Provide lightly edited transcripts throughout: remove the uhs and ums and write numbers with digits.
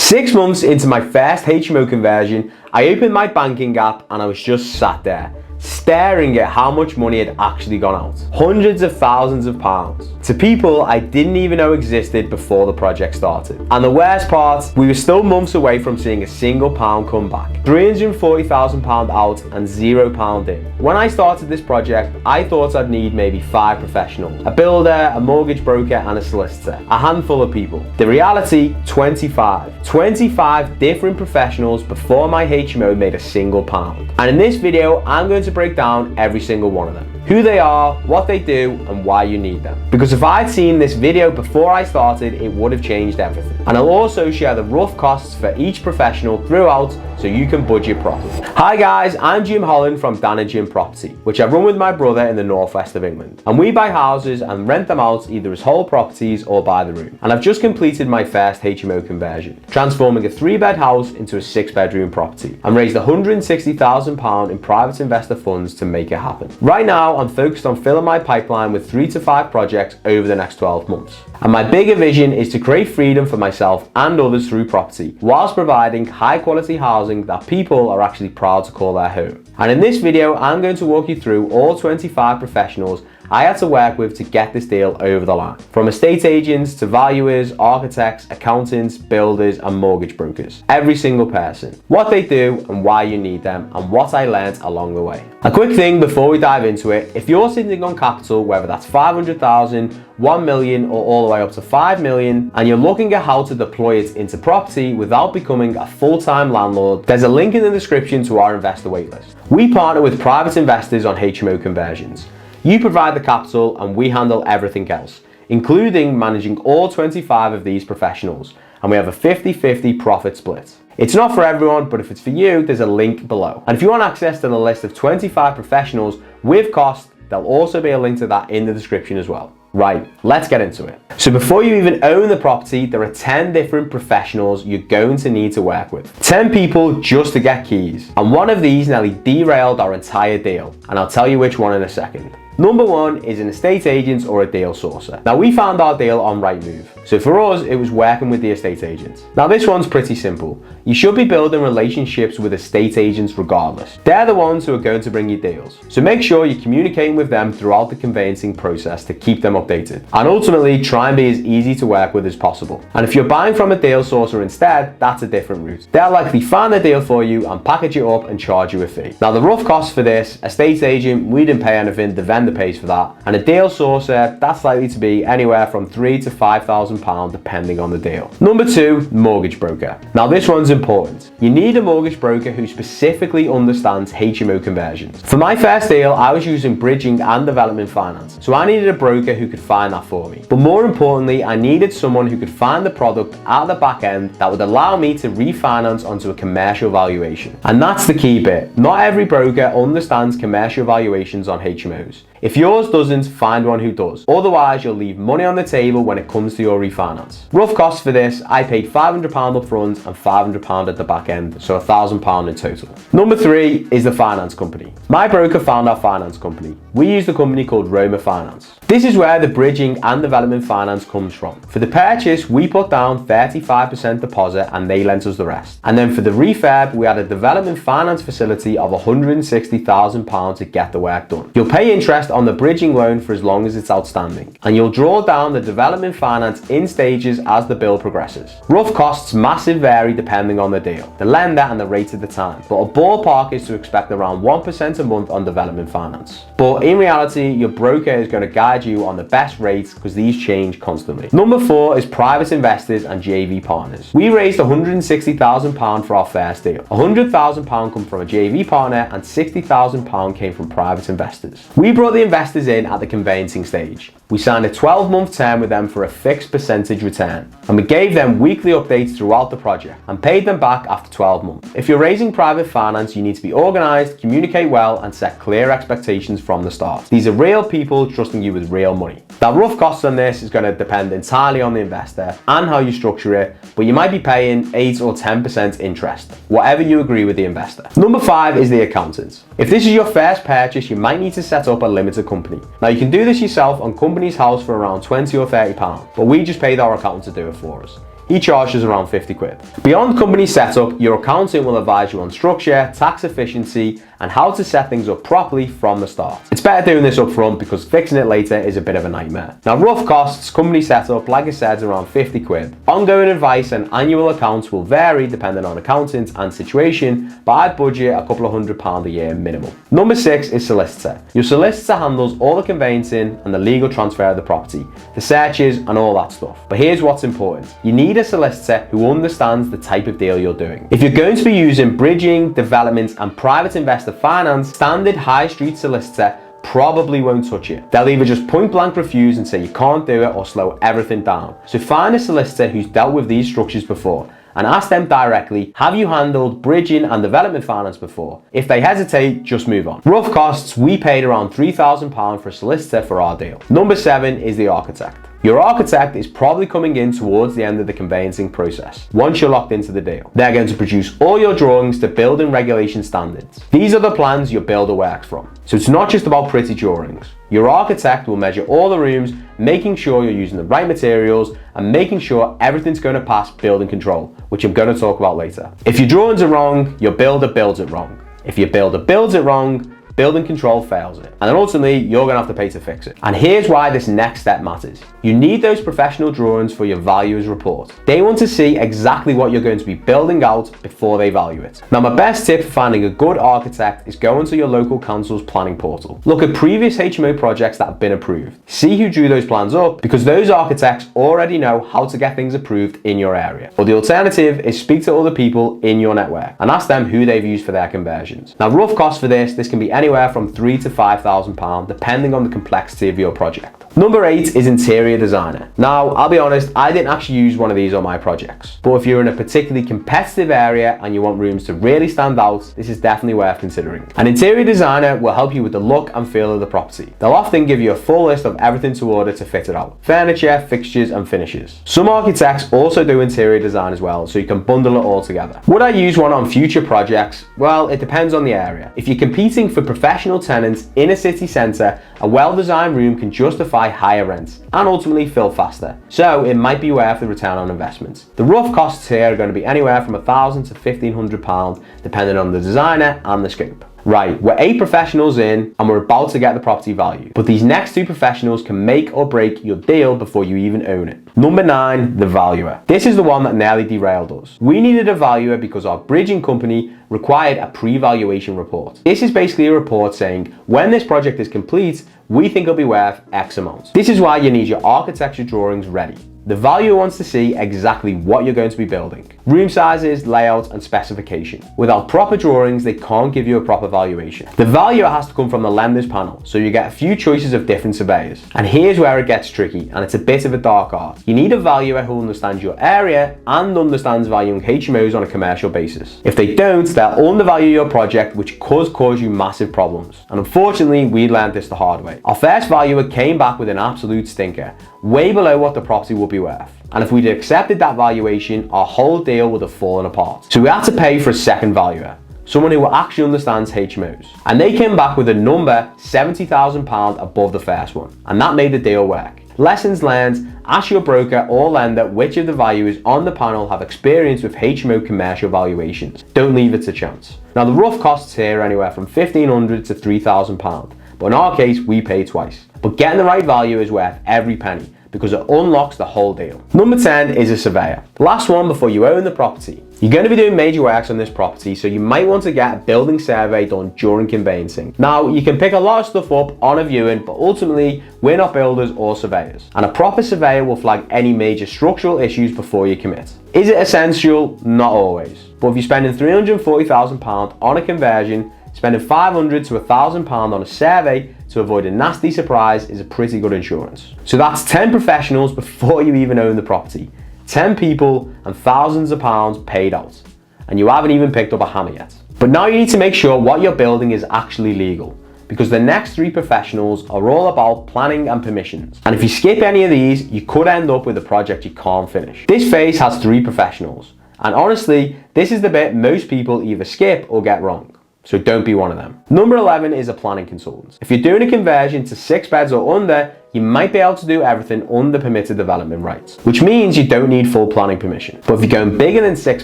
6 months into my first HMO conversion, I opened my banking app and I was just sat there, staring at how much money had actually gone out. Hundreds of thousands of pounds. To people I didn't even know existed before the project started. And the worst part, we were still months away from seeing a single pound come back. £340,000 out and £0 in. When I started this project, I thought I'd need maybe 5 professionals. A builder, a mortgage broker and a solicitor. A handful of people. The reality, 25. 25 different professionals before my HMO made a single pound. And in this video, I'm going to break down every single one of them. Who they are, what they do, and why you need them. Because if I'd seen this video before I started, it would have changed everything. And I'll also share the rough costs for each professional throughout so you can budget properly. Hi guys, I'm Jim Holland from Dan & Jim Property, which I run with my brother in the northwest of England. And we buy houses and rent them out either as whole properties or by the room. And I've just completed my first HMO conversion, transforming a 3-bed house into a 6-bedroom property, and raised £160,000 in private investor funds to make it happen. Right now, I'm focused on filling my pipeline with 3 to 5 projects over the next 12 months. And my bigger vision is to create freedom for myself and others through property, whilst providing high quality housing that people are actually proud to call their home. And in this video, I'm going to walk you through all 25 professionals I had to work with to get this deal over the line. From estate agents to valuers, architects, accountants, builders and mortgage brokers. Every single person. What they do and why you need them, and what I learned along the way. A quick thing before we dive into it, if you're sitting on capital, whether that's 500,000, 1 million or all the way up to 5 million, and you're looking at how to deploy it into property without becoming a full-time landlord, there's a link in the description to our investor waitlist. We partner with private investors on HMO conversions. You provide the capital and we handle everything else, including managing all 25 of these professionals, and we have a 50-50 profit split. It's not for everyone, but if it's for you, there's a link below. And if you want access to the list of 25 professionals with cost, there'll also be a link to that in the description as well. Right, let's get into it. So before you even own the property, there are 10 different professionals you're going to need to work with. 10 people just to get keys. And one of these nearly derailed our entire deal, and I'll tell you which one in a second. Number 1 is an estate agent or a deal sourcer. Now we found our deal on Rightmove. So for us, it was working with the estate agent. Now this one's pretty simple. You should be building relationships with estate agents regardless. They're the ones who are going to bring you deals. So make sure you're communicating with them throughout the conveyancing process to keep them updated. And ultimately, try and be as easy to work with as possible. And if you're buying from a deal sourcer instead, that's a different route. They'll likely find the deal for you and package it up and charge you a fee. Now the rough costs for this, estate agent, we didn't pay anything, the vendor pays for that. And a deal sourcer, that's likely to be anywhere from £3,000 to £5,000 depending on the deal. Number 2, mortgage broker. Now this one's important. You need a mortgage broker who specifically understands HMO conversions. For my first deal, I was using bridging and development finance. So I needed a broker who could find that for me. But more importantly, I needed someone who could find the product at the back end that would allow me to refinance onto a commercial valuation. And that's the key bit. Not every broker understands commercial valuations on HMOs. If yours doesn't, find one who does. Otherwise, you'll leave money on the table when it comes to your refinance. Rough costs for this, I paid £500 up front and £500 at the back end, so £1,000 in total. Number 3 is the finance company. My broker found our finance company. We used a company called Roma Finance. This is where the bridging and development finance comes from. For the purchase, we put down 35% deposit and they lent us the rest. And then for the refurb, we had a development finance facility of £160,000 to get the work done. You'll pay interest on the bridging loan for as long as it's outstanding, and you'll draw down the development finance in stages as the bill progresses. Rough costs massively vary depending on the deal, the lender and the rate at the time, but a ballpark is to expect around 1% a month on development finance. But in reality, your broker is going to guide you on the best rates because these change constantly. Number 4 is private investors and JV partners. We raised £160,000 for our first deal. £100,000 come from a JV partner and £60,000 came from private investors. We brought the investors in at the conveyancing stage. We signed a 12-month term with them for a fixed percentage return, and we gave them weekly updates throughout the project and paid them back after 12 months. If you're raising private finance, you need to be organised, communicate well and set clear expectations from the start. These are real people trusting you with real money. Now rough costs on this is going to depend entirely on the investor and how you structure it, but you might be paying 8 or 10% interest, whatever you agree with the investor. Number 5 is the accountant. If this is your first purchase, you might need to set up a limited company. Now you can do this yourself on company's house for around £20 or £30, but we just paid our accountant to do it for us. He charges around 50 quid. Beyond company setup, your accountant will advise you on structure, tax efficiency, and how to set things up properly from the start. It's better doing this up front because fixing it later is a bit of a nightmare. Now, rough costs, company setup, like I said, is around 50 quid. Ongoing advice and annual accounts will vary depending on accountant and situation, but I'd budget a couple of £100 a year minimum. Number 6 is solicitor. Your solicitor handles all the conveyancing and the legal transfer of the property, the searches and all that stuff. But here's what's important. You need a solicitor who understands the type of deal you're doing. If you're going to be using bridging, development and private investor finance, standard high street solicitor probably won't touch it. They'll either just point blank refuse and say you can't do it or slow everything down. So find a solicitor who's dealt with these structures before and ask them directly, have you handled bridging and development finance before? If they hesitate, just move on. Rough costs, we paid around £3,000 for a solicitor for our deal. Number 7 is the architect. Your architect is probably coming in towards the end of the conveyancing process, once you're locked into the deal. They're going to produce all your drawings to building regulation standards. These are the plans your builder works from. So it's not just about pretty drawings. Your architect will measure all the rooms, making sure you're using the right materials and making sure everything's going to pass building control, which I'm going to talk about later. If your drawings are wrong, your builder builds it wrong. If your builder builds it wrong, building control fails it. And then ultimately, you're gonna have to pay to fix it. And here's why this next step matters. You need those professional drawings for your valuer's report. They want to see exactly what you're going to be building out before they value it. Now, my best tip for finding a good architect is go onto your local council's planning portal. Look at previous HMO projects that have been approved. See who drew those plans up, because those architects already know how to get things approved in your area. Or the alternative is speak to other people in your network and ask them who they've used for their conversions. Now, rough cost for this can be anywhere from £3,000 to £5,000 depending on the complexity of your project. Number 8 is interior designer. Now, I'll be honest, I didn't actually use one of these on my projects. But if you're in a particularly competitive area and you want rooms to really stand out, this is definitely worth considering. An interior designer will help you with the look and feel of the property. They'll often give you a full list of everything to order to fit it out. Furniture, fixtures and finishes. Some architects also do interior design as well, so you can bundle it all together. Would I use one on future projects? Well, it depends on the area. If you're competing for professional tenants in a city centre, a well-designed room can justify higher rents and ultimately fill faster, so it might be worth the return on investment. The rough costs here are going to be anywhere from £1,000 to £1,500 depending on the designer and the scope. Right, we're 8 professionals in and we're about to get the property value, but these next 2 professionals can make or break your deal before you even own it. Number 9, the valuer. This is the one that nearly derailed us. We needed a valuer because our bridging company required a pre-valuation report. This is basically a report saying when this project is complete, we think it'll be worth X amount. This is why you need your architecture drawings ready. The valuer wants to see exactly what you're going to be building. Room sizes, layout, and specification. Without proper drawings, they can't give you a proper valuation. The valuer has to come from the lender's panel, so you get a few choices of different surveyors. And here's where it gets tricky, and it's a bit of a dark art. You need a valuer who understands your area and understands valuing HMOs on a commercial basis. If they don't, they'll undervalue your project, which could cause you massive problems. And unfortunately, we learned this the hard way. Our first valuer came back with an absolute stinker, way below what the property would be worth. And if we'd accepted that valuation, our whole deal would have fallen apart. So we had to pay for a second valuer, someone who actually understands HMOs. And they came back with a number £70,000 above the first one. And that made the deal work. Lessons learned, ask your broker or lender which of the valuers on the panel have experience with HMO commercial valuations. Don't leave it to chance. Now, the rough costs here are anywhere from £1,500 to £3,000. But in our case, we paid twice. But getting the right value is worth every penny, because it unlocks the whole deal. Number 10 is a surveyor. The last one before you own the property. You're going to be doing major works on this property, so you might want to get a building survey done during conveyancing. Now, you can pick a lot of stuff up on a viewing, but ultimately, we're not builders or surveyors. And a proper surveyor will flag any major structural issues before you commit. Is it essential? Not always. But if you're spending £340,000 on a conversion, spending £500 to £1,000 on a survey to avoid a nasty surprise is a pretty good insurance. So that's 10 professionals before you even own the property. 10 people and thousands of pounds paid out. And you haven't even picked up a hammer yet. But now you need to make sure what you're building is actually legal, because the next 3 professionals are all about planning and permissions. And if you skip any of these, you could end up with a project you can't finish. This phase has 3 professionals. And honestly, this is the bit most people either skip or get wrong. So don't be one of them. Number 11 is a planning consultant. If you're doing a conversion to 6 beds or under, you might be able to do everything under permitted development rights, which means you don't need full planning permission. But if you're going bigger than 6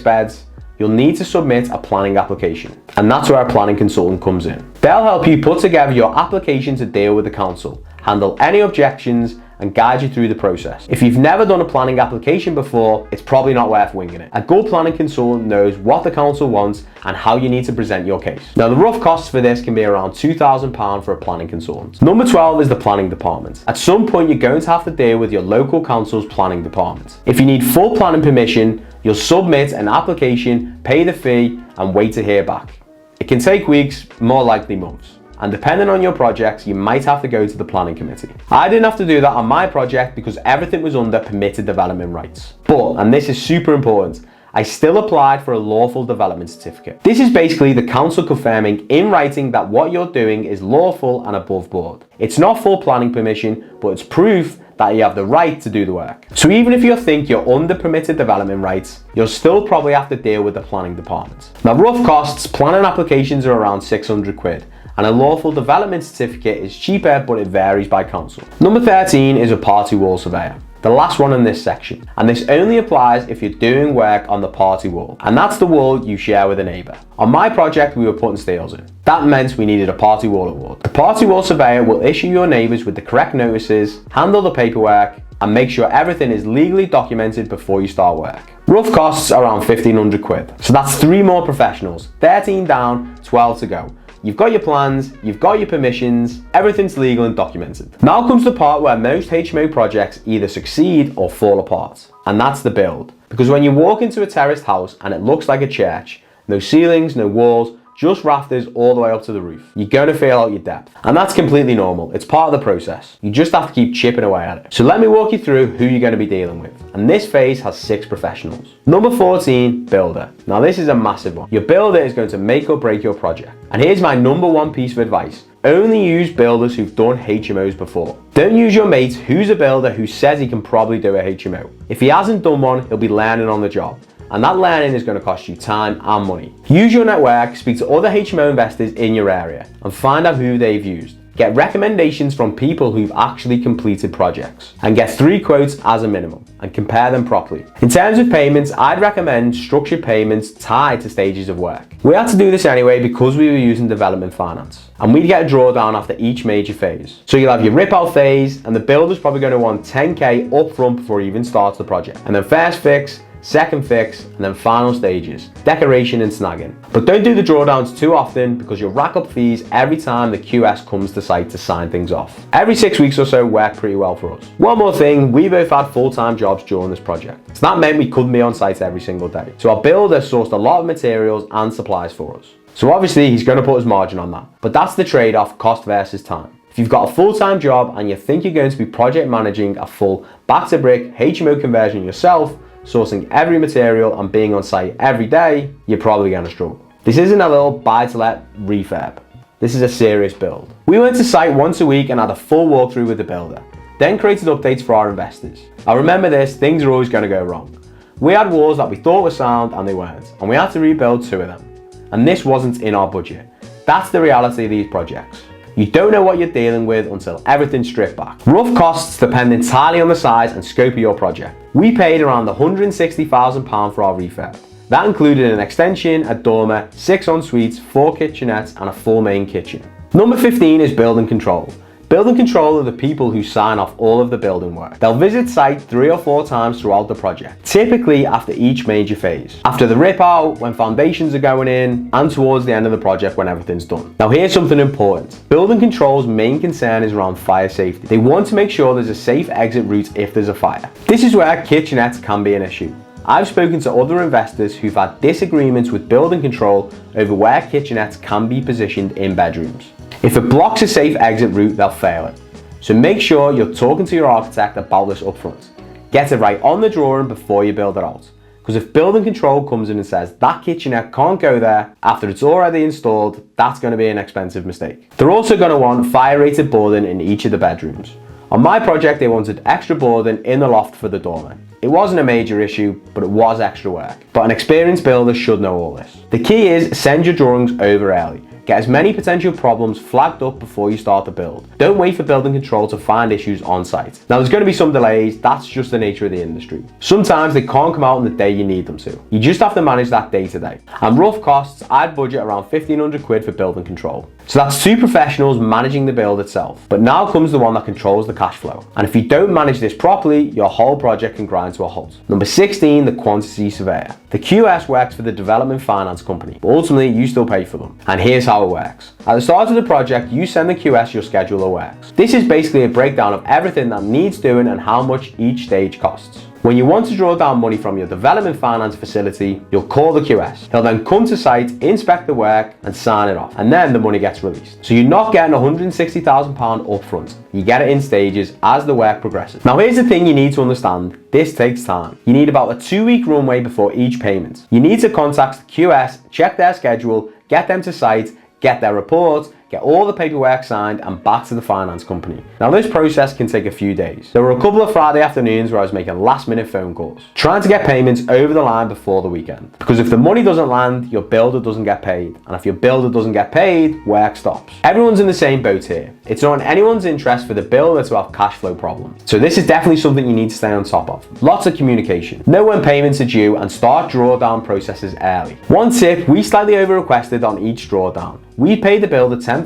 beds, you'll need to submit a planning application. And that's where a planning consultant comes in. They'll help you put together your application to deal with the council, handle any objections, and guide you through the process. If you've never done a planning application before, it's probably not worth winging it. A good planning consultant knows what the council wants and how you need to present your case. Now, the rough costs for this can be around £2,000 for a planning consultant. Number 12 is the planning department. At some point, you're going to have to deal with your local council's planning department. If you need full planning permission, you'll submit an application, pay the fee, and wait to hear back. It can take weeks, more likely months. And depending on your projects, you might have to go to the planning committee. I didn't have to do that on my project because everything was under permitted development rights. But, and this is super important, I still applied for a lawful development certificate. This is basically the council confirming in writing that what you're doing is lawful and above board. It's not full planning permission, but it's proof that you have the right to do the work. So even if you think you're under permitted development rights, you'll still probably have to deal with the planning department. Now, rough costs, planning applications are around 600 quid. And a lawful development certificate is cheaper, but it varies by council. Number 13 is a party wall surveyor. The last one in this section. And this only applies if you're doing work on the party wall. And that's the wall you share with a neighbour. On my project, we were putting steels in. That meant we needed a party wall award. The party wall surveyor will issue your neighbours with the correct notices, handle the paperwork, and make sure everything is legally documented before you start work. Rough costs around 1,500 quid. So that's 3 more professionals. 13 down, 12 to go. You've got your plans, you've got your permissions, everything's legal and documented. Now comes the part where most HMO projects either succeed or fall apart, and that's the build. Because when you walk into a terraced house and it looks like a church, no ceilings, no walls, just rafters all the way up to the roof, you're going to feel out your depth. And that's completely normal. It's part of the process. You just have to keep chipping away at it. So let me walk you through who you're going to be dealing with. And this phase has 6 professionals. Number 14, builder. Now this is a massive one. Your builder is going to make or break your project. And here's my number 1 piece of advice. Only use builders who've done HMOs before. Don't use your mate who's a builder who says he can probably do a HMO. If he hasn't done one, he'll be learning on the job. And that learning is going to cost you time and money. Use your network, speak to other HMO investors in your area, and find out who they've used. Get recommendations from people who've actually completed projects. And get 3 quotes as a minimum, and compare them properly. In terms of payments, I'd recommend structured payments tied to stages of work. We had to do this anyway because we were using development finance. And we'd get a drawdown after each major phase. So you'll have your rip out phase, and the builder's probably going to want 10k up front before he even starts the project. And then first fix, second fix, and then final stages, decoration and snagging. But don't do the drawdowns too often because you'll rack up fees every time the QS comes to site to sign things off. Every 6 weeks or so worked pretty well for us. One more thing, we both had full-time jobs during this project. So that meant we couldn't be on site every single day. So our builder sourced a lot of materials and supplies for us. So obviously he's going to put his margin on that. But that's the trade-off, cost versus time. If you've got a full-time job and you think you're going to be project managing a full back-to-brick HMO conversion yourself, sourcing every material and being on site every day, you're probably going to struggle. This isn't a little buy-to-let refurb. This is a serious build. We went to site once a week and had a full walkthrough with the builder, then created updates for our investors. I remember this, things are always going to go wrong. We had walls that we thought were sound and they weren't, and we had to rebuild 2 of them. And this wasn't in our budget. That's the reality of these projects. You don't know what you're dealing with until everything's stripped back. Rough costs depend entirely on the size and scope of your project. We paid around £160,000 for our refurb. That included an extension, a dormer, 6 en-suites, 4 kitchenettes, and a full main kitchen. Number 15 is building control. Building control are the people who sign off all of the building work. They'll visit site 3 or 4 times throughout the project, typically after each major phase. After the rip out, when foundations are going in, and towards the end of the project when everything's done. Now here's something important. Building control's main concern is around fire safety. They want to make sure there's a safe exit route if there's a fire. This is where kitchenettes can be an issue. I've spoken to other investors who've had disagreements with building control over where kitchenettes can be positioned in bedrooms. If it blocks a safe exit route, they'll fail it. So make sure you're talking to your architect about this up front. Get it right on the drawing before you build it out. Because if building control comes in and says that kitchenette can't go there after it's already installed, that's going to be an expensive mistake. They're also going to want fire-rated boarding in each of the bedrooms. On my project, they wanted extra boarding in the loft for the dormer. It wasn't a major issue, but it was extra work. But an experienced builder should know all this. The key is send your drawings over early. Get Get as many potential problems flagged up before you start the build. Don't wait for building control to find issues on site. Now there's going to be some delays, that's just the nature of the industry. Sometimes they can't come out on the day you need them to. You just have to manage that day to day. And rough costs, I'd budget around 1,500 quid for building control. So that's 2 professionals managing the build itself. But now comes the one that controls the cash flow. And if you don't manage this properly, your whole project can grind to a halt. Number 16, the quantity surveyor. The QS works for the development finance company, but ultimately you still pay for them. And here's how it works. At the start of the project, you send the QS your schedule of works. This is basically a breakdown of everything that needs doing and how much each stage costs. When you want to draw down money from your development finance facility, you'll call the QS. He'll then come to site, inspect the work and sign it off. And then the money gets released. So you're not getting £160,000 upfront. You get it in stages as the work progresses. Now here's the thing you need to understand. This takes time. You need about a 2-week runway before each payment. You need to contact the QS, check their schedule, get them to site, get their reports, get all the paperwork signed and back to the finance company. Now this process can take a few days. There were a couple of Friday afternoons where I was making last minute phone calls, trying to get payments over the line before the weekend. Because if the money doesn't land, your builder doesn't get paid. And if your builder doesn't get paid, work stops. Everyone's in the same boat here. It's not in anyone's interest for the builder to have cash flow problems. So this is definitely something you need to stay on top of. Lots of communication. Know when payments are due and start drawdown processes early. One tip, we slightly over requested on each drawdown. We paid the builder £10,000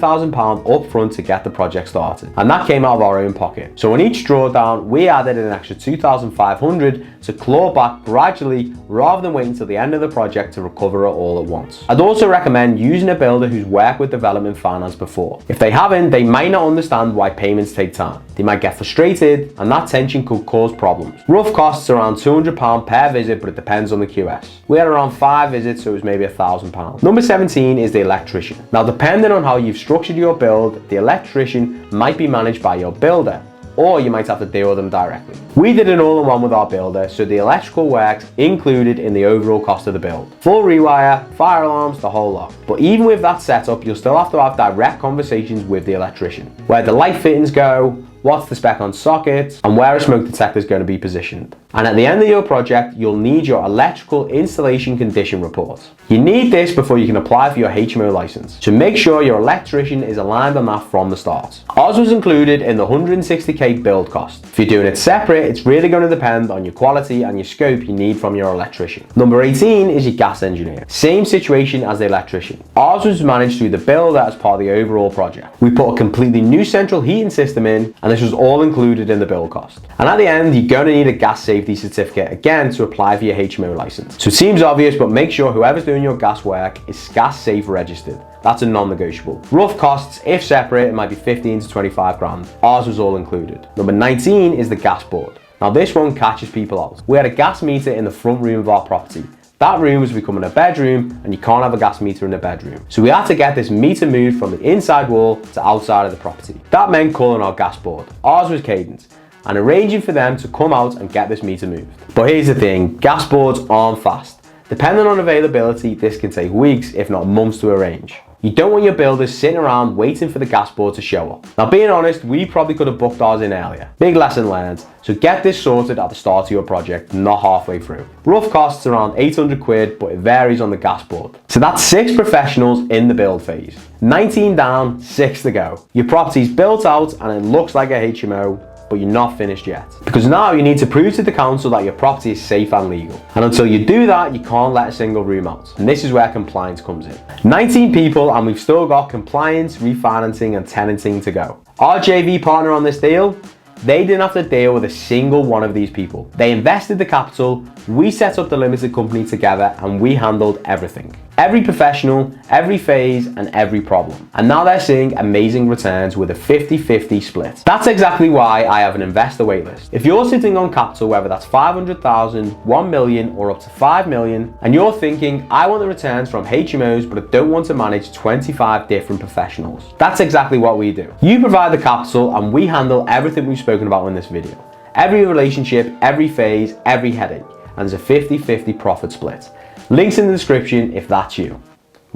up front to get the project started, and that came out of our own pocket. So on each drawdown, we added an extra £2,500 to claw back gradually rather than waiting until the end of the project to recover it all at once. I'd also recommend using a builder who's worked with development finance before. If they haven't, they might not understand why payments take time. They might get frustrated, and that tension could cause problems. Rough costs around £200 per visit, but it depends on the QS. We had around 5 visits, so it was maybe £1,000. Number 17 is the electrician. Now, depending on how you've structured your build, the electrician might be managed by your builder, or you might have to deal with them directly. We did an all-in-one with our builder, so the electrical works included in the overall cost of the build. Full rewire, fire alarms, the whole lot. But even with that setup, you'll still have to have direct conversations with the electrician. Where the light fittings go, what's the spec on sockets, and where a smoke detector is going to be positioned. And at the end of your project, you'll need your electrical installation condition report. You need this before you can apply for your HMO license. So make sure your electrician is aligned on that from the start. Ours was included in the 160k build cost. If you're doing it separate, it's really going to depend on your quality and your scope you need from your electrician. Number 18 is your gas engineer. Same situation as the electrician. Ours was managed through the builder as part of the overall project. We put a completely new central heating system in, and this was all included in the build cost. And at the end, you're going to need a gas safety certificate again to apply for your HMO license. So it seems obvious, but make sure whoever's doing your gas work is gas safe registered. That's a non-negotiable. Rough costs, if separate, it might be 15 to 25 grand. Ours was all included. Number 19 is the gas board. Now this one catches people out. We had a gas meter in the front room of our property. That room was becoming a bedroom, and you can't have a gas meter in a bedroom. So we had to get this meter moved from the inside wall to outside of the property. That meant calling our gas board. Ours was Cadence, and arranging for them to come out and get this meter moved. But here's the thing, gas boards aren't fast. Depending on availability, this can take weeks, if not months to arrange. You don't want your builders sitting around waiting for the gas board to show up. Now being honest, we probably could have booked ours in earlier. Big lesson learned. So get this sorted at the start of your project, not halfway through. Rough costs around 800 quid, but it varies on the gas board. So that's 6 professionals in the build phase. 19 down, 6 to go. Your property's built out and it looks like a HMO, but you're not finished yet. Because now you need to prove to the council that your property is safe and legal. And until you do that, you can't let a single room out. And this is where compliance comes in. 19 people, and we've still got compliance, refinancing and tenanting to go. Our JV partner on this deal, they didn't have to deal with a single one of these people. They invested the capital, we set up the limited company together, and we handled everything. Every professional, every phase, and every problem. And now they're seeing amazing returns with a 50-50 split. That's exactly why I have an investor waitlist. If you're sitting on capital, whether that's 500,000, 1 million, or up to 5 million, and you're thinking, I want the returns from HMOs, but I don't want to manage 25 different professionals. That's exactly what we do. You provide the capital, and we handle everything we've spoken about in this video. Every relationship, every phase, every headache. And there's a 50-50 profit split. Links in the description if that's you.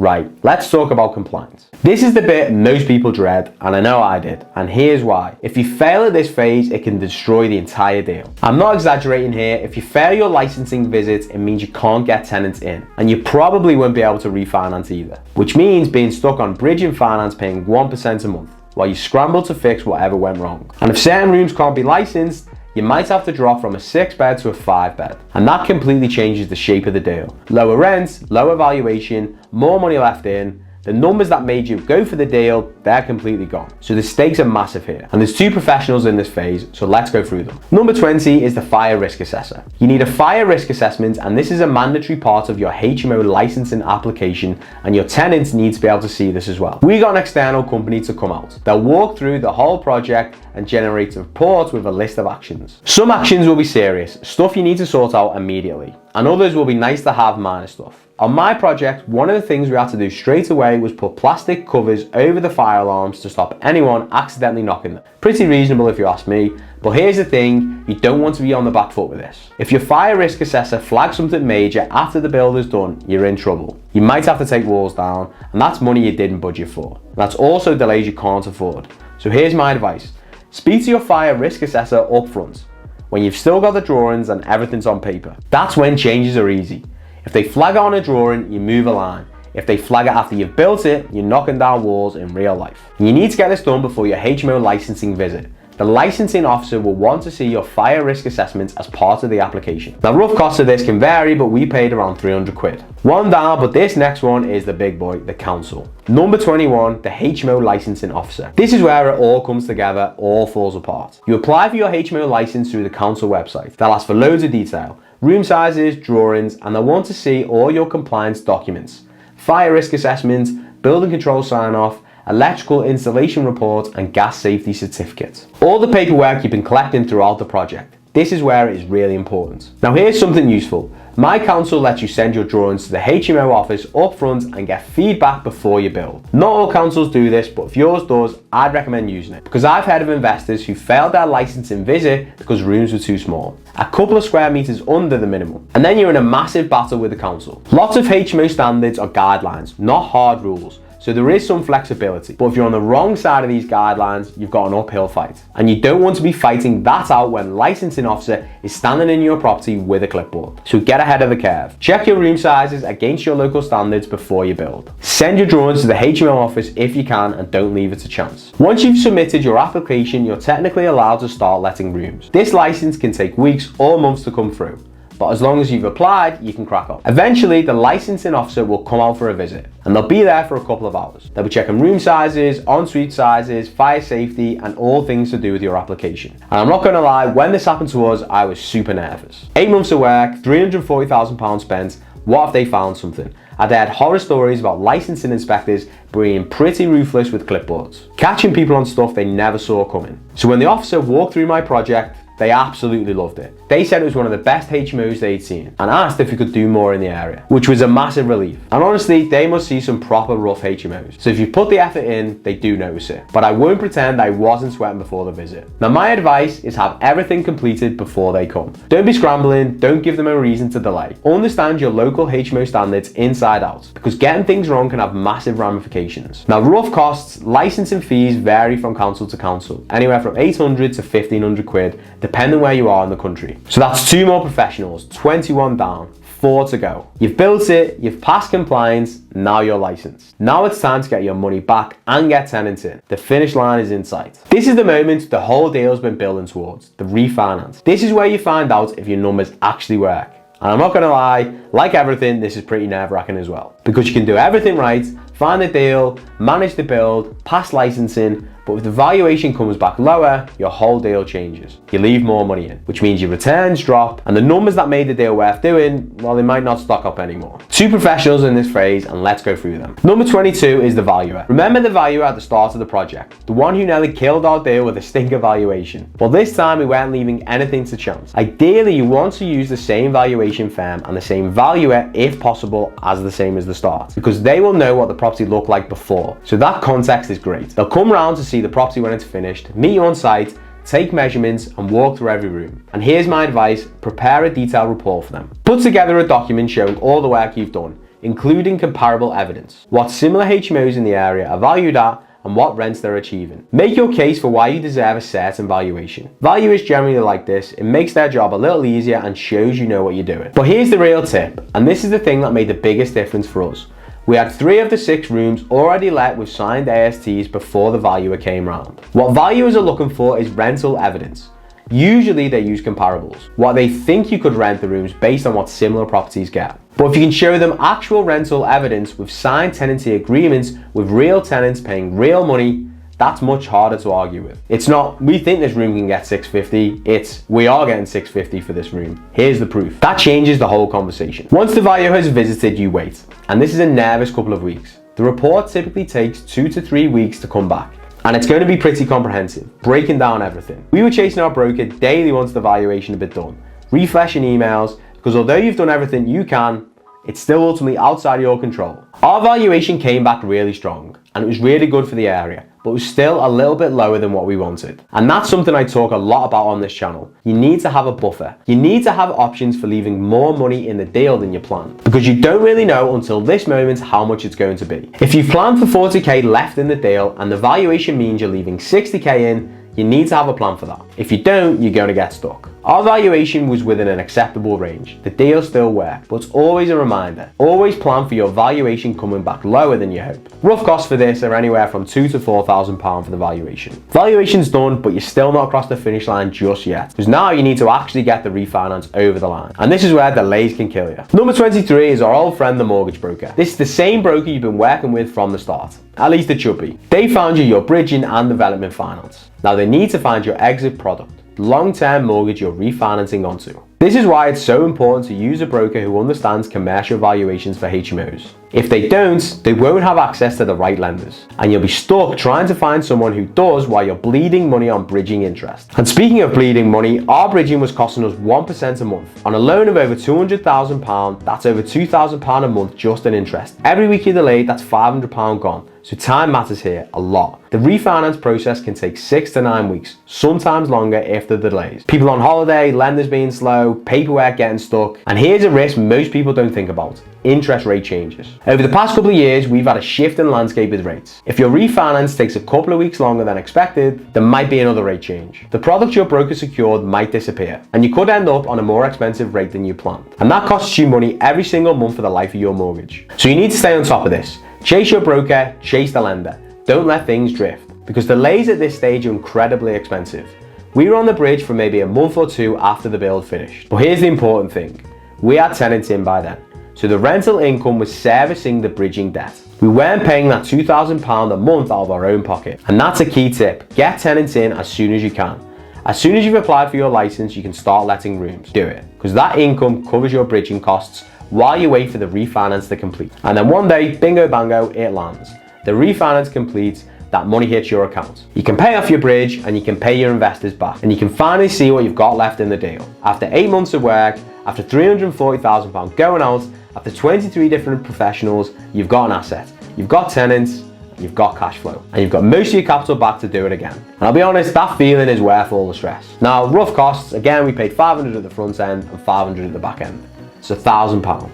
Right, let's talk about compliance. This is the bit most people dread, and I know I did, and here's why. If you fail at this phase, it can destroy the entire deal. I'm not exaggerating here. If you fail your licensing visits, it means you can't get tenants in, and you probably won't be able to refinance either, which means being stuck on bridging finance paying 1% a month while you scramble to fix whatever went wrong. And if certain rooms can't be licensed, you might have to drop from a 6-bed to a 5-bed, and that completely changes the shape of the deal. Lower rents, lower valuation, more money left in. The numbers that made you go for the deal, they're completely gone. So the stakes are massive here. And there's 2 professionals in this phase, so let's go through them. Number 20 is the fire risk assessor. You need a fire risk assessment, and this is a mandatory part of your HMO licensing application, and your tenants need to be able to see this as well. We got an external company to come out. They'll walk through the whole project and generate a report with a list of actions. Some actions will be serious, stuff you need to sort out immediately, and others will be nice to have minor stuff. On my project, one of the things we had to do straight away was put plastic covers over the fire alarms to stop anyone accidentally knocking them. Pretty reasonable if you ask me, but here's the thing, you don't want to be on the back foot with this. If your fire risk assessor flags something major after the build is done, you're in trouble. You might have to take walls down, and that's money you didn't budget for. That's also delays you can't afford. So here's my advice. Speak to your fire risk assessor up front, when you've still got the drawings and everything's on paper. That's when changes are easy. If they flag it on a drawing, you move a line. If they flag it after you've built it, you're knocking down walls in real life. And you need to get this done before your HMO licensing visit. The licensing officer will want to see your fire risk assessments as part of the application. Now, rough costs of this can vary, but we paid around 300 quid. One down, but this next one is the big boy, the council. Number 21, the HMO licensing officer. This is where it all comes together, all falls apart. You apply for your HMO license through the council website. They'll ask for loads of detail, room sizes, drawings, and they'll want to see all your compliance documents. Fire risk assessments, building control sign-off, electrical installation report, and gas safety certificate. All the paperwork you've been collecting throughout the project. This is where it is really important. Now here's something useful. My council lets you send your drawings to the HMO office up front and get feedback before you build. Not all councils do this, but if yours does, I'd recommend using it. Because I've heard of investors who failed their licensing visit because rooms were too small, a couple of square meters under the minimum. And then you're in a massive battle with the council. Lots of HMO standards are guidelines, not hard rules. So there is some flexibility, but if you're on the wrong side of these guidelines, you've got an uphill fight. And you don't want to be fighting that out when licensing officer is standing in your property with a clipboard. So get ahead of the curve. Check your room sizes against your local standards before you build. Send your drawings to the HMO office if you can, and don't leave it to chance. Once you've submitted your application, you're technically allowed to start letting rooms. This license can take weeks or months to come through, but as long as you've applied, you can crack on. Eventually, the licensing officer will come out for a visit, and they'll be there for a couple of hours. They'll be checking room sizes, ensuite sizes, fire safety, and all things to do with your application. And I'm not gonna lie, when this happened to us, I was super nervous. 8 months of work, £340,000 spent. What if they found something? I'd heard horror stories about licensing inspectors being pretty ruthless with clipboards, catching people on stuff they never saw coming. So when the officer walked through my project, they absolutely loved it. They said it was one of the best HMOs they'd seen and asked if we could do more in the area, which was a massive relief. And honestly, they must see some proper rough HMOs. So if you put the effort in, they do notice it. But I won't pretend I wasn't sweating before the visit. Now my advice is have everything completed before they come. Don't be scrambling, don't give them a reason to delay. Understand your local HMO standards inside out, because getting things wrong can have massive ramifications. Now rough costs, licensing fees vary from council to council, anywhere from 800 to 1500 quid, depending where you are in the country. So that's 2 more professionals, 21 down, 4 to go. You've built it, you've passed compliance, now you're licensed. Now it's time to get your money back and get tenants in. The finish line is in sight. This is the moment the whole deal's been building towards, the refinance. This is where you find out if your numbers actually work. And I'm not gonna lie, like everything, this is pretty nerve-wracking as well. Because you can do everything right, find the deal, manage the build, pass licensing, but if the valuation comes back lower, your whole deal changes. You leave more money in, which means your returns drop, and the numbers that made the deal worth doing, well, they might not stock up anymore. 2 professionals in this phase, and let's go through them. Number 22 is the valuer. Remember the valuer at the start of the project, the one who nearly killed our deal with a stinker valuation. Well, this time we weren't leaving anything to chance. Ideally, you want to use the same valuation firm and the same valuer, if possible, as the same as the start, because they will know what the property looked like before. So that context is great. They'll come round to see the property when it's finished, meet you on site, take measurements, and walk through every room. And here's my advice, prepare a detailed report for them. Put together a document showing all the work you've done, including comparable evidence, what similar HMOs in the area are valued at, and what rents they're achieving. Make your case for why you deserve a certain valuation. Valuers generally like this. It makes their job a little easier and shows you know what you're doing. But here's the real tip, and this is the thing that made the biggest difference for us. We had 3 of the 6 rooms already let with signed ASTs before the valuer came round. What valuers are looking for is rental evidence. Usually they use comparables, what they think you could rent the rooms based on what similar properties get. But if you can show them actual rental evidence with signed tenancy agreements with real tenants paying real money, that's much harder to argue with. It's not, we think this room can get 650, it's, we are getting 650 for this room. Here's the proof. That changes the whole conversation. Once the valuer has visited, you wait. And this is a nervous couple of weeks. The report typically takes 2 to 3 weeks to come back. And it's going to be pretty comprehensive, breaking down everything. We were chasing our broker daily once the valuation had been done, refreshing emails, because although you've done everything you can, it's still ultimately outside of your control. Our valuation came back really strong, and it was really good for the area, but was still a little bit lower than what we wanted. And that's something I talk a lot about on this channel. You need to have a buffer. You need to have options for leaving more money in the deal than you planned, because you don't really know until this moment how much it's going to be. If you planned for 40k left in the deal and the valuation means you're leaving 60k in, you need to have a plan for that. If you don't, you're going to get stuck. Our valuation was within an acceptable range. The deal still worked, but it's always a reminder. Always plan for your valuation coming back lower than you hope. Rough costs for this are anywhere from £2,000 to £4,000 for the valuation. Valuation's done, but you're still not across the finish line just yet, because now you need to actually get the refinance over the line. And this is where delays can kill you. Number 23 is our old friend, the mortgage broker. This is the same broker you've been working with from the start. At least it should be. They found you your bridging and development finance. Now they need to find your exit product, long-term mortgage you're refinancing onto. This is why it's so important to use a broker who understands commercial valuations for HMOs. If they don't, they won't have access to the right lenders, and you'll be stuck trying to find someone who does while you're bleeding money on bridging interest. And speaking of bleeding money, our bridging was costing us 1% a month. On a loan of over £200,000, that's over £2,000 a month just in interest. Every week you're delayed, that's £500 gone. So time matters here a lot. The refinance process can take 6 to 9 weeks, sometimes longer if the delays. People on holiday, lenders being slow, paperwork getting stuck. And here's a risk most people don't think about: interest rate changes. Over the past couple of years, we've had a shift in landscape with rates. If your refinance takes a couple of weeks longer than expected, there might be another rate change. The product your broker secured might disappear, and you could end up on a more expensive rate than you planned. And that costs you money every single month for the life of your mortgage. So you need to stay on top of this. Chase your broker, chase the lender. Don't let things drift, because delays at this stage are incredibly expensive. We were on the bridge for maybe a month or 2 after the build finished. But here's the important thing. We had tenants in by then, so the rental income was servicing the bridging debt. We weren't paying that £2,000 a month out of our own pocket. And that's a key tip. Get tenants in as soon as you can. As soon as you've applied for your license, you can start letting rooms. Do it, because that income covers your bridging costs while you wait for the refinance to complete. And then one day, bingo bango, it lands. The refinance completes, that money hits your account. You can pay off your bridge and you can pay your investors back. And you can finally see what you've got left in the deal. After 8 months of work, after £340,000 going out, after 23 different professionals, you've got an asset. You've got tenants, you've got cash flow, and you've got most of your capital back to do it again. And I'll be honest, that feeling is worth all the stress. Now, rough costs, again, we paid £500 at the front end and £500 at the back end. It's £1,000.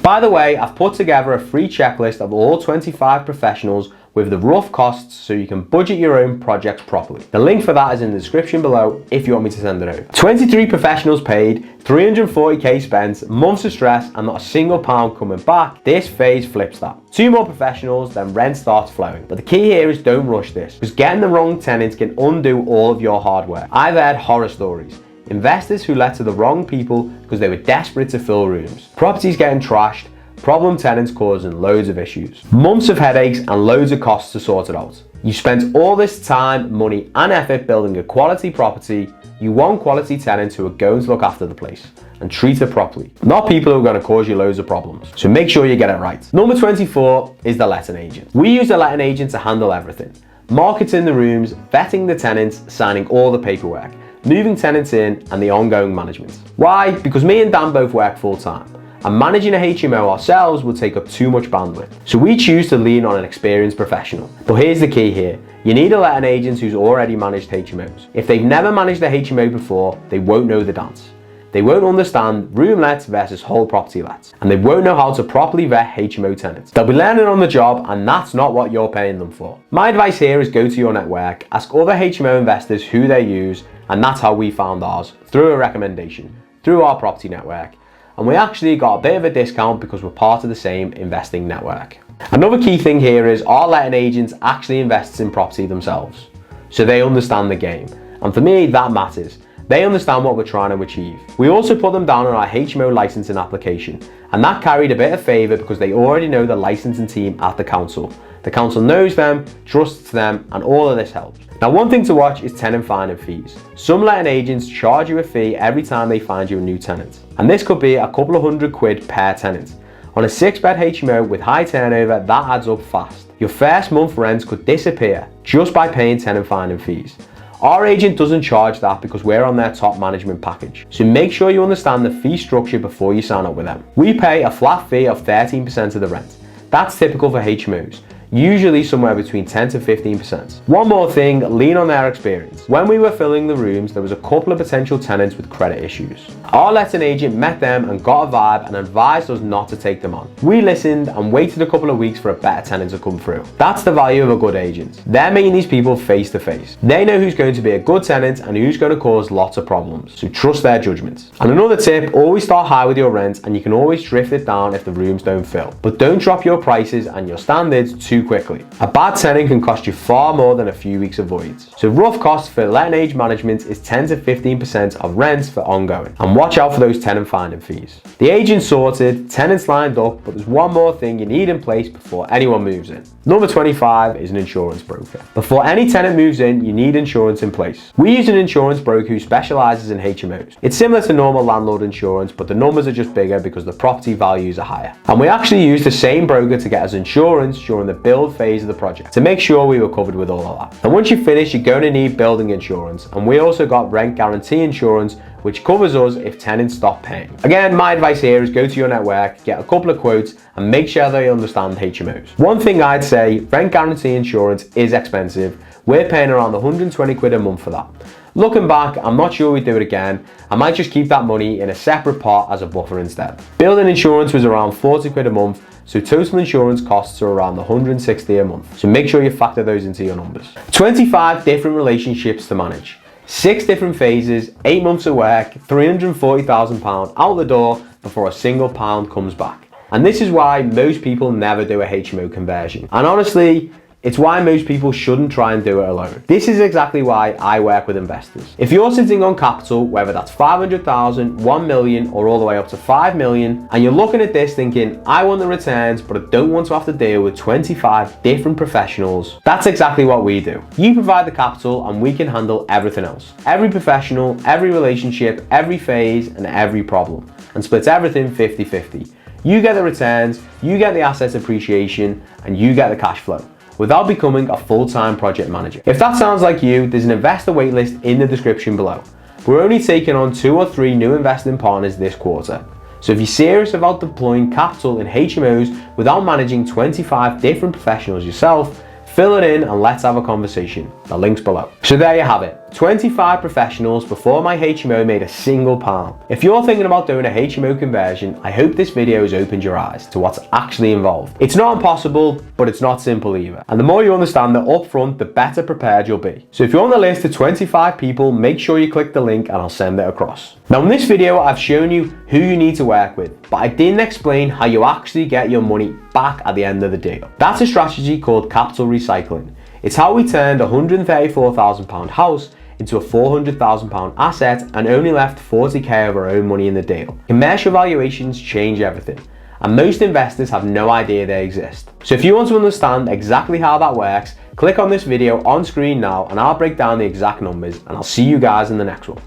By the way, I've put together a free checklist of all 25 professionals with the rough costs so you can budget your own projects properly. The link for that is in the description below if you want me to send it over. 23 professionals paid, 340k spent, months of stress, and not a single pound coming back. This phase flips that. 2 more professionals, then rent starts flowing. But the key here is don't rush this, because getting the wrong tenants can undo all of your hard work. I've heard horror stories. Investors who let to the wrong people because they were desperate to fill rooms. Properties getting trashed, problem tenants causing loads of issues. Months of headaches and loads of costs to sort it out. You spent all this time, money and effort building a quality property. You want quality tenants who are going to look after the place and treat it properly, not people who are going to cause you loads of problems. So make sure you get it right. Number 24 is the letting agent. We use the letting agent to handle everything. Marketing the rooms, vetting the tenants, signing all the paperwork, moving tenants in, and the ongoing management. Why? Because me and Dan both work full time, and managing a HMO ourselves would take up too much bandwidth. So we choose to lean on an experienced professional. But here's the key here. You need a letting agent who's already managed HMOs. If they've never managed a HMO before, they won't know the dance. they won't understand room lets versus whole property lets, and they won't know how to properly vet HMO tenants. They'll be learning on the job, and that's not what you're paying them for. My advice here is go to your network, ask other HMO investors who they use, and that's how we found ours, through a recommendation, through our property network. And we actually got a bit of a discount because we're part of the same investing network. Another key thing here is our letting agents actually invest in property themselves, so they understand the game. And for me, that matters. They understand what we're trying to achieve. We also put them down on our HMO licensing application, and that carried a bit of favour because they already know the licensing team at the council. The council knows them, trusts them, and all of this helps. Now, one thing to watch is tenant finding fees. Some letting agents charge you a fee every time they find you a new tenant, and this could be a couple of £100 per tenant. On a 6-bed HMO with high turnover, that adds up fast. Your first month rent could disappear just by paying tenant finding fees. Our agent doesn't charge that because we're on their top management package. So make sure you understand the fee structure before you sign up with them. We pay a flat fee of 13% of the rent. That's typical for HMOs, usually somewhere between 10 to 15%. One more thing, lean on their experience. When we were filling the rooms, there was a couple of potential tenants with credit issues. Our letting agent met them and got a vibe and advised us not to take them on. We listened and waited a couple of weeks for a better tenant to come through. That's the value of a good agent. They're meeting these people face to face. They know who's going to be a good tenant and who's going to cause lots of problems, so trust their judgment. And another tip, always start high with your rent, and you can always drift it down if the rooms don't fill. But don't drop your prices and your standards too quickly. A bad tenant can cost you far more than a few weeks of voids. So rough costs for letting age management is 10 to 15% of rent for ongoing. And watch out for those tenant finding fees. The agent's sorted, tenants lined up, but there's one more thing you need in place before anyone moves in. Number 25 is an insurance broker. Before any tenant moves in, you need insurance in place. We use an insurance broker who specializes in HMOs. It's similar to normal landlord insurance, but the numbers are just bigger because the property values are higher. And we actually use the same broker to get us insurance during the build phase of the project to make sure we were covered with all of that. And once you finish, you're going to need building insurance, and we also got rent guarantee insurance, which covers us if tenants stop paying. Again, my advice here is go to your network, get a couple of quotes, and make sure they understand HMOs. One thing I'd say, rent guarantee insurance is expensive. We're paying around 120 quid a month for that. Looking back, I'm not sure we'd do it again. I might just keep that money in a separate pot as a buffer instead. Building insurance was around 40 quid a month, so total insurance costs are around 160 a month. So make sure you factor those into your numbers. 25 different relationships to manage. 6 different phases, 8 months of work, £340,000 out the door before a single pound comes back. And this is why most people never do a HMO conversion. And honestly, it's why most people shouldn't try and do it alone. This is exactly why I work with investors. If you're sitting on capital, whether that's 500,000, 1 million, or all the way up to 5 million, and you're looking at this thinking, I want the returns, but I don't want to have to deal with 25 different professionals, that's exactly what we do. You provide the capital and we can handle everything else. Every professional, every relationship, every phase, and every problem, and split everything 50-50. You get the returns, you get the assets appreciation, and you get the cash flow, without becoming a full-time project manager. If that sounds like you, there's an investor waitlist in the description below. We're only taking on 2 or 3 new investing partners this quarter. So if you're serious about deploying capital in HMOs without managing 25 different professionals yourself, fill it in and let's have a conversation. The link's below. So there you have it. 25 professionals before my HMO made a single pound. If you're thinking about doing a HMO conversion, I hope this video has opened your eyes to what's actually involved. It's not impossible, but it's not simple either. And the more you understand that upfront, the better prepared you'll be. So if you're on the list of 25 people, make sure you click the link and I'll send it across. Now in this video, I've shown you who you need to work with, but I didn't explain how you actually get your money back at the end of the deal. That's a strategy called capital recycling. It's how we turned a £134,000 house into a £400,000 asset and only left 40k of our own money in the deal. Commercial valuations change everything, and most investors have no idea they exist. So if you want to understand exactly how that works, click on this video on screen now and I'll break down the exact numbers, and I'll see you guys in the next one.